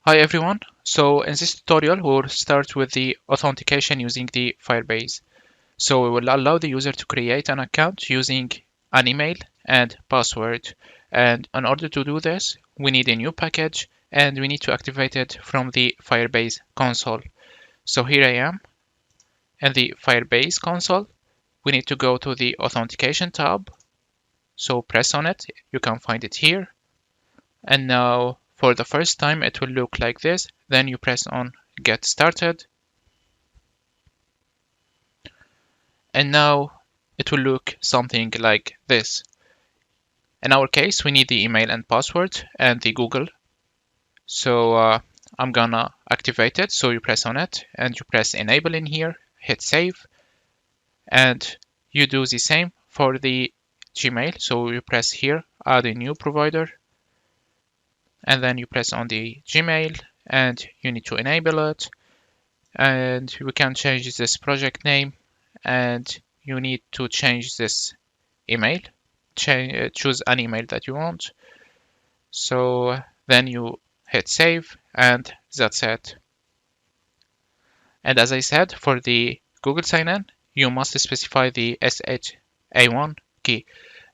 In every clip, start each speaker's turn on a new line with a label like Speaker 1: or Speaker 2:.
Speaker 1: Hi everyone. So in this tutorial, we'll start with the authentication using the Firebase. So we will allow the user to create an account using an email and password. And in order to do this, we need a new package and we need to activate it from the Firebase console. So here I am in the Firebase console. We need to go to the authentication tab. So press on it. You can find it here. And now for the first time, it will look like this. Then you press on Get Started. And now it will look something like this. In our case, we need the email and password and the Google. So I'm gonna activate it. So you press on it and you press Enable in here, hit Save. And you do the same for the Gmail. So you press here, Add a new provider. And then you press on the Gmail and you need to enable it. And we can change this project name and you need to change this email. Choose an email that you want. So then you hit save and that's it. And as I said, for the Google sign-in, you must specify the SHA1 key.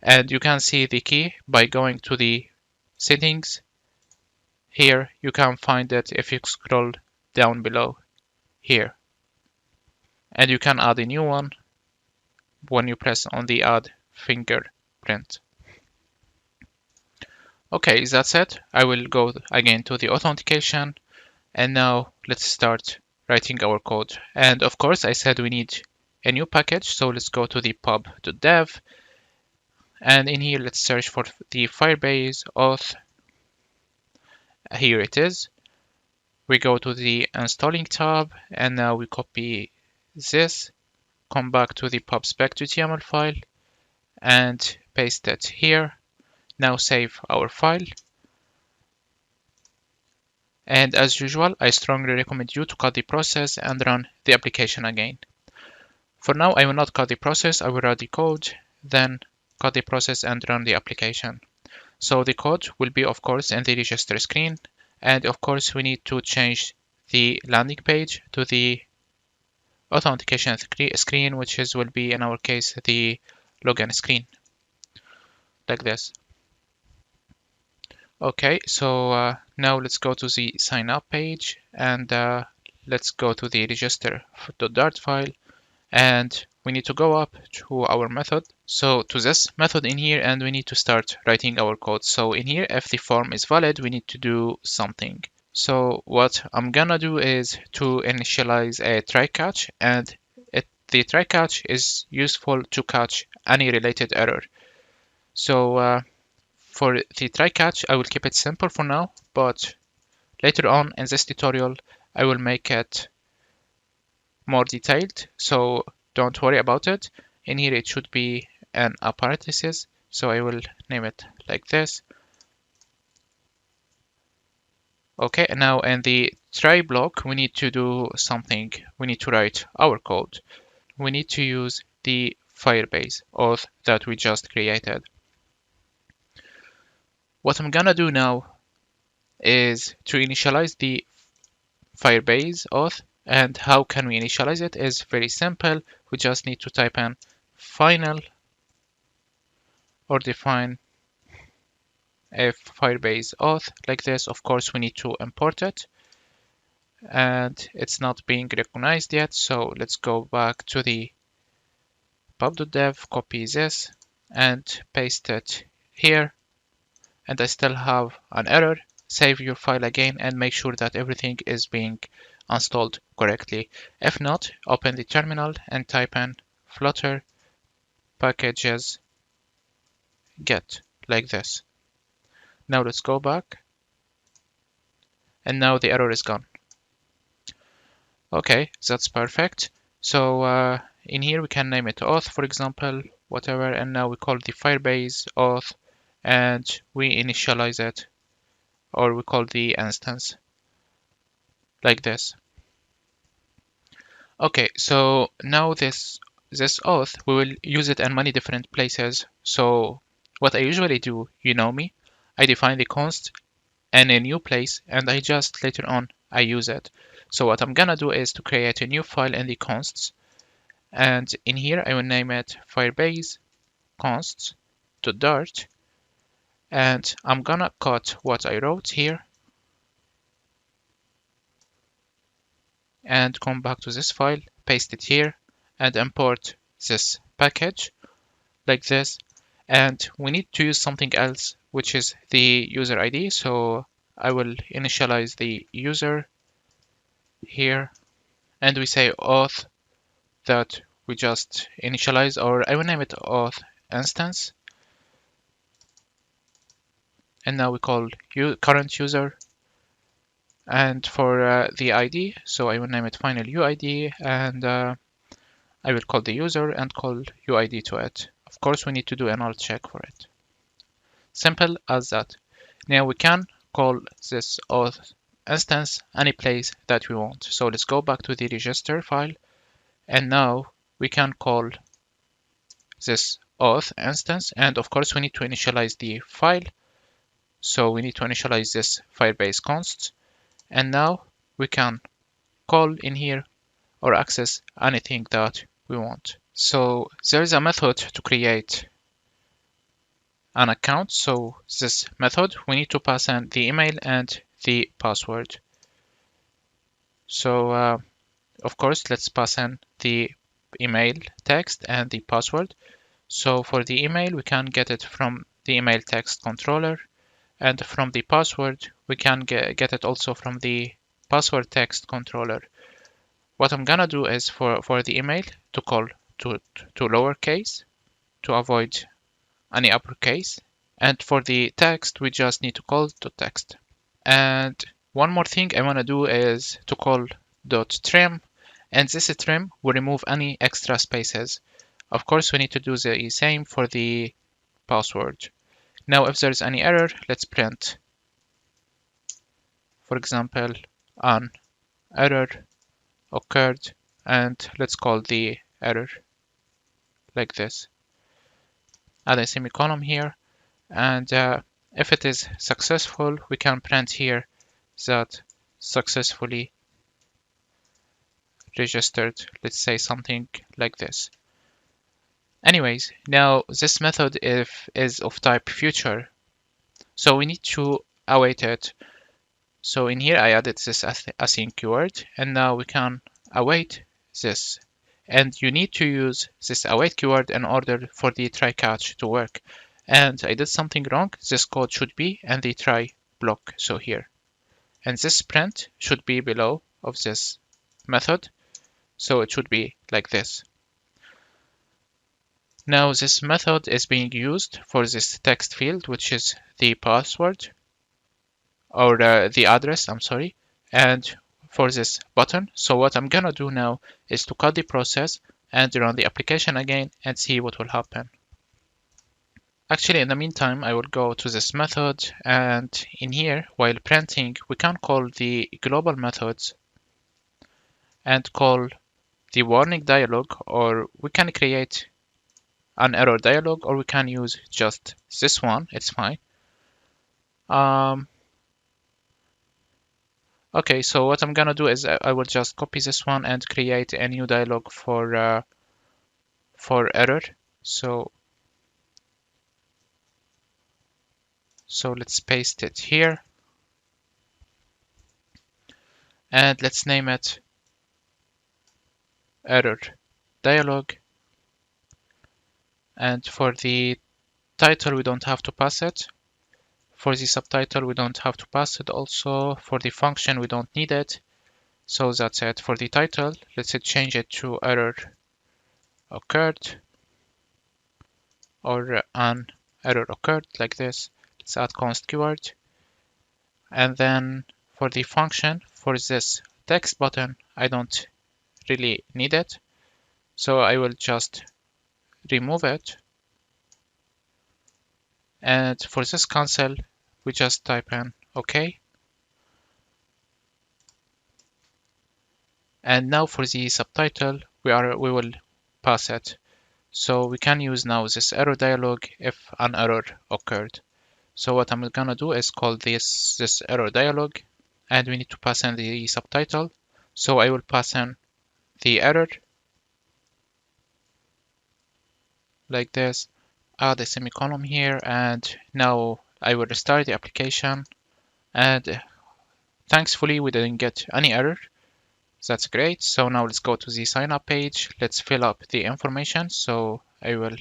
Speaker 1: And you can see the key by going to the settings. Here you can find it if you scroll down below here. And you can add a new one when you press on the add fingerprint. Okay, that's it. I will go again to the authentication and now let's start writing our code. And of course, I said we need a new package, so let's go to the pub.dev and in here let's search for the Firebase Auth. Here it is. We go to the installing tab and now we copy this, come back to the pub.spec.yml file and paste it here. Now save our file. And as usual, I strongly recommend you to cut the process and run the application again. For now, I will not cut the process. I will write the code, then cut the process and run the application. So the code will be, of course, in the register screen. And of course, we need to change the landing page to the authentication screen, which will be, in our case, the login screen, like this. Okay, so now let's go to the sign up page and let's go to the register.dart file and we need to go up to our method. So to this method in here and we need to start writing our code. So in here, if the form is valid, we need to do something. So what I'm gonna do is to initialize a try catch and the try catch is useful to catch any related error. So for the try catch, I will keep it simple for now, but later on in this tutorial, I will make it more detailed. So don't worry about it. In here, it should be an parenthesis. So I will name it like this. Okay, and now in the try block, we need to do something. We need to write our code. We need to use the Firebase auth that we just created. What I'm gonna do now is to initialize the Firebase auth. And how can we initialize it is very simple. We just need to type in final or define a Firebase auth like this. Of course, we need to import it and it's not being recognized yet. So let's go back to the pub.dev, copy this and paste it here. And I still have an error. Save your file again and make sure that everything is being installed correctly. If not, open the terminal and type in Flutter packages get like this. Now let's go back. And now the error is gone. Okay, that's perfect. So in here we can name it auth, for example, whatever. And now we call the Firebase auth and we initialize it, or we call the instance like this. Okay, so now this auth, we will use it in many different places. So what I usually do, you know me, I define the const in a new place, and I just later on I use it. So what I'm gonna do is to create a new file in the consts, and in here I will name it Firebase consts.dart, and I'm gonna cut what I wrote here and come back to this file, paste it here, and import this package like this. And we need to use something else, which is the user ID. So I will initialize the user here, and we say auth that we just initialize, or I will name it auth instance. And now we call current user. And for the ID, so I will name it final UID, and I will call the user and call UID to it. Of course, we need to do an null check for it. Simple as that. Now we can call this auth instance any place that we want. So let's go back to the register file, and now we can call this auth instance, and of course we need to initialize the file. So we need to initialize this Firebase const, and now we can call in here or access anything that we want. So there is a method to create an account. So this method, we need to pass in the email and the password. So of course, let's pass in the email text and the password. So for the email, we can get it from the email text controller, and from the password, we can get it also from the password text controller. What I'm gonna do is for the email to call to lowercase to avoid any uppercase, and for the text we just need to call to text. And one more thing I want to do is to call .trim, and this trim will remove any extra spaces. Of course, we need to do the same for the password. Now if there's any error, let's print, for example, an error occurred, and let's call the error like this. Add a semicolon here, and if it is successful, we can print here that successfully registered. Let's say something like this. Anyways, now this method is of type future, so we need to await it. So in here I added this async keyword, and now we can await this. And you need to use this await keyword in order for the try catch to work. And I did something wrong. This code should be in the try block, so here. And this print should be below of this method, so it should be like this. Now this method is being used for this text field, which is the password, or the address, I'm sorry, and for this button. So what I'm gonna do now is to cut the process and run the application again and see what will happen. Actually, in the meantime, I will go to this method, and in here, while printing, we can call the global methods and call the warning dialog, or we can create an error dialog, or we can use just this one, it's fine. Okay, so what I'm gonna do is I will just copy this one and create a new dialog for error. So let's paste it here, and let's name it error dialog. And for the title, we don't have to pass it. For the subtitle, we don't have to pass it also. For the function, we don't need it. So that's it. For the title, let's change it to error occurred, or an error occurred like this. Let's add const keyword. And then for the function, for this text button, I don't really need it. So I will just remove it. And for this cancel, we just type in OK. And now for the subtitle, we will pass it. So we can use now this error dialog if an error occurred. So what I'm gonna do is call this error dialog, and we need to pass in the subtitle. So I will pass in the error like this, add a semicolon here, and now I will restart the application, and thankfully we didn't get any error. That's great. So now let's go to the sign up page. Let's fill up the information. So I will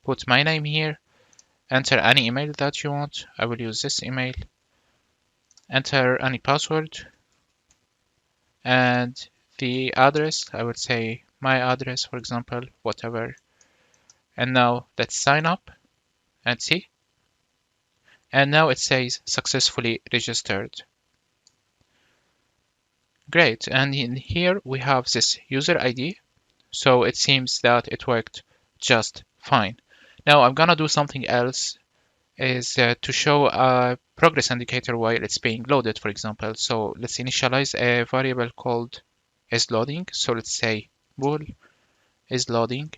Speaker 1: put my name here, enter any email that you want. I will use this email, enter any password, and the address, I would say my address, for example, whatever. And now let's sign up and see. And now it says successfully registered. Great. And in here we have this user ID. So it seems that it worked just fine. Now I'm gonna do something else, is to show a progress indicator while it's being loaded, for example. So let's initialize a variable called isLoading. So let's say bool isLoading,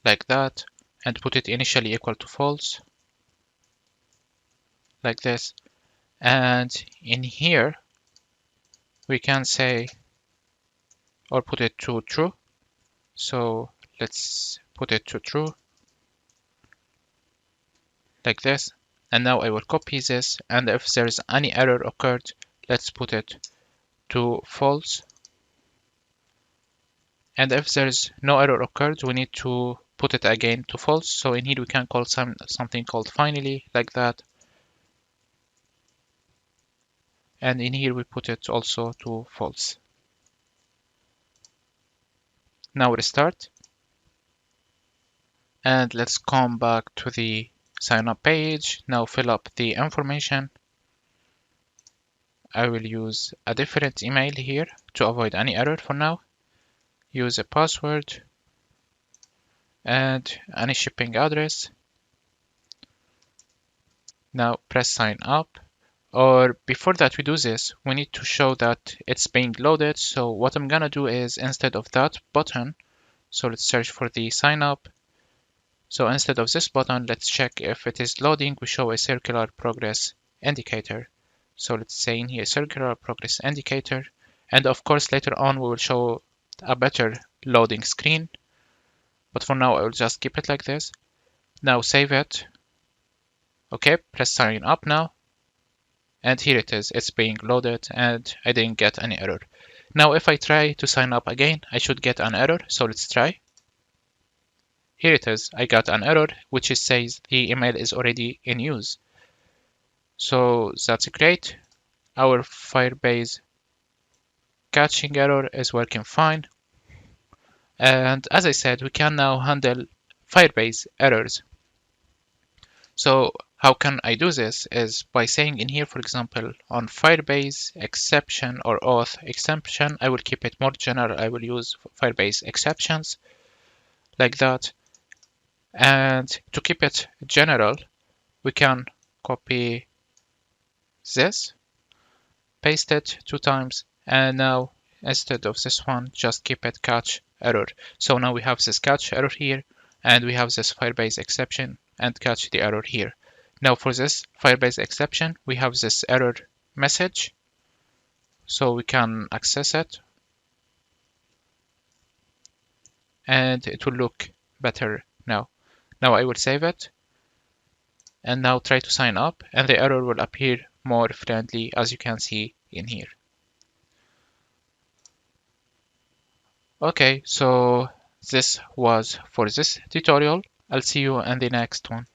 Speaker 1: like that, and put it initially equal to false, like this. And in here we can say, or put it to true. So let's put it to true, like this. And now I will copy this, and if there's any error occurred, let's put it to false. And if there's no error occurred, we need to put it again to false. So in here we can call something called finally, like that. And in here we put it also to false. Now restart. And let's come back to the sign up page. Now fill up the information. I will use a different email here to avoid any error for now. Use a password and any shipping address. Now press sign up. Or before that we do this, we need to show that it's being loaded. So what I'm gonna do is, instead of that button, so let's search for the sign up. So instead of this button, let's check if it is loading. We show a circular progress indicator. So let's say in here circular progress indicator. And of course later on we will show a better loading screen. But for now I will just keep it like this. Now save it. Okay, press sign up now. And here it is, it's being loaded and I didn't get any error. Now if I try to sign up again, I should get an error. So let's try. Here it is, I got an error which says the email is already in use. So that's great. Our Firebase catching error is working fine. And as I said, we can now handle Firebase errors. So how can I do this is by saying in here, for example, on Firebase exception or auth exception, I will keep it more general. I will use Firebase exceptions like that. And to keep it general, we can copy this, paste it 2 times, and now instead of this one, just keep it catch error. So now we have this catch error here, and we have this Firebase exception and catch the error here. Now for this Firebase exception, we have this error message, so we can access it, and it will look better now. Now I will save it, and now try to sign up, and the error will appear more friendly, as you can see in here. Okay, so this was for this tutorial. I'll see you in the next one.